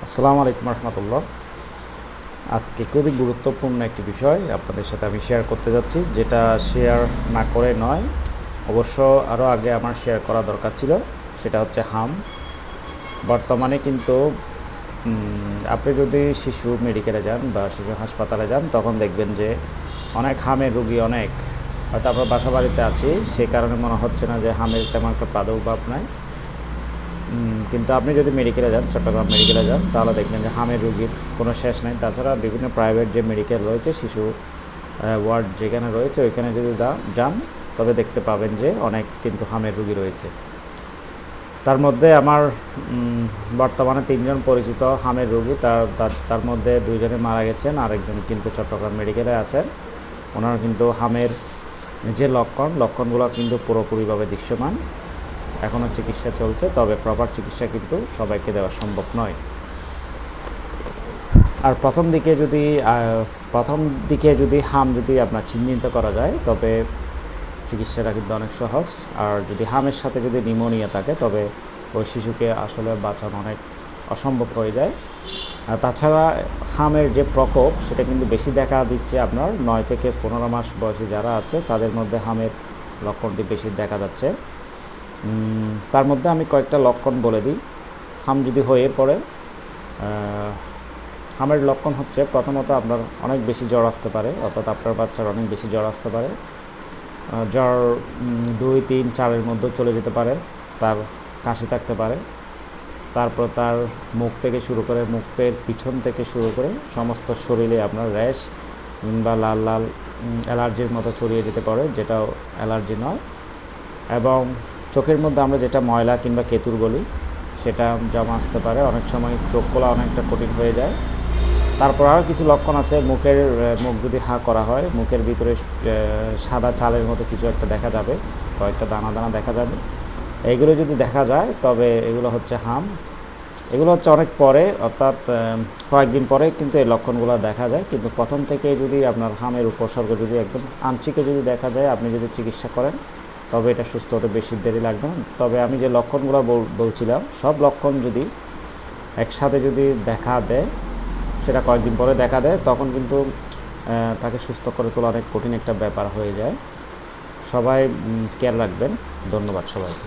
আসসালামু আলাইকুম রহমতুল্লাহ। আজকে খুবই গুরুত্বপূর্ণ একটি বিষয় আপনাদের সাথে আমি শেয়ার করতে যাচ্ছি, যেটা শেয়ার না করে নয়, অবশ্য আরও আগে আমার শেয়ার করা দরকার ছিল। সেটা হচ্ছে হাম। বর্তমানে কিন্তু আপনি যদি শিশু মেডিকেলে যান বা শিশু হাসপাতালে যান, তখন দেখবেন যে অনেক হামের রুগী, অনেক হয়তো আমরা বাসা বাড়িতে আছি, সে কারণে মনে হচ্ছে না যে হামের তেমন একটা প্রাদুর্ভাব নাই। কিন্তু আপনি যদি মেডিকেলে যান, চট্টগ্রাম মেডিকেলে যান, তাহলে দেখবেন যে হামের রুগীর কোনো শেষ নেই। তাছাড়া বিভিন্ন প্রাইভেট যে মেডিকেল রয়েছে, শিশু ওয়ার্ড যেখানে রয়েছে, ওইখানে যদি যান, তবে দেখতে পাবেন যে অনেক কিন্তু হামের রুগী রয়েছে। তার মধ্যে আমার বর্তমানে 3জন পরিচিত হামের রুগী, তার মধ্যে 2জনে মারা গেছেন, আরেকজন কিন্তু চট্টগ্রাম মেডিকেলে আছেন। ওনারা কিন্তু হামের যে লক্ষণগুলো কিন্তু পুরোপুরিভাবে দৃশ্যমান। এখনও চিকিৎসা চলছে, তবে প্রপার চিকিৎসা কিন্তু সবাইকে দেওয়া সম্ভব নয়। আর প্রথম দিকে যদি হাম যদি আপনার চিহ্নিত করা যায়, তবে চিকিৎসাটা কিন্তু অনেক সহজ। আর যদি হামের সাথে যদি নিউমোনিয়া থাকে, তবে ওই শিশুকে আসলে বাঁচানো অনেক অসম্ভব হয়ে যায়। আর তাছাড়া হামের যে প্রকোপ, সেটা কিন্তু বেশি দেখা দিচ্ছে আপনার 9 থেকে 15 মাস বয়সী যারা আছে, তাদের মধ্যে হামের লক্ষণটি বেশি দেখা যাচ্ছে। তার মধ্যে আমি কয়েকটা লক্ষণ বলে দিই। হাম যদি হয়ে পড়ে, হামের লক্ষণ হচ্ছে প্রথমত আপনার অনেক বেশি জ্বর আসতে পারে, অর্থাৎ আপনার বাচ্চার অনেক বেশি জ্বর আসতে পারে। জ্বর 2, 3, 4-এর মধ্যেও চলে যেতে পারে। তার কাশি থাকতে পারে। তারপর তার মুখের পিছন থেকে শুরু করে সমস্ত শরীরে আপনার র্যাশ বা লাল লাল অ্যালার্জির মতো ছড়িয়ে যেতে পারে, যেটাও অ্যালার্জি নয়। এবং চোখের মধ্যে আমরা যেটা ময়লা কিংবা কেতুর বলি, সেটা জমা আসতে পারে। অনেক সময় চোখ খোলা অনেকটা কঠিন হয়ে যায়। তারপর আরও কিছু লক্ষণ আছে। মুখ যদি হা করা হয়, মুখের ভিতরে সাদা চালের মতো কিছু একটা দেখা যাবে, কয়েকটা দানা দানা দেখা যাবে। এইগুলো যদি দেখা যায়, তবে এগুলো হচ্ছে হাম। এগুলো হচ্ছে অনেক পরে, অর্থাৎ কয়েকদিন পরে কিন্তু এই লক্ষণগুলো দেখা যায়। কিন্তু প্রথম থেকে যদি আপনার হামের উপসর্গ যদি একদম আংশিকে যদি দেখা যায়, আপনি যদি চিকিৎসা করেন, তবে এটা সুস্থ হতে বেশি দেরি লাগবে না। তবে আমি যে লক্ষণগুলো বলছিলাম, সব লক্ষণ যদি একসাথে যদি দেখা দেয়, সেটা কয়েকদিন পরে দেখা দেয়, তখন কিন্তু তাকে সুস্থ করে তোলা অনেক কঠিন একটা ব্যাপার হয়ে যায়। সবাই কেয়ার রাখবেন। ধন্যবাদ সবাইকে।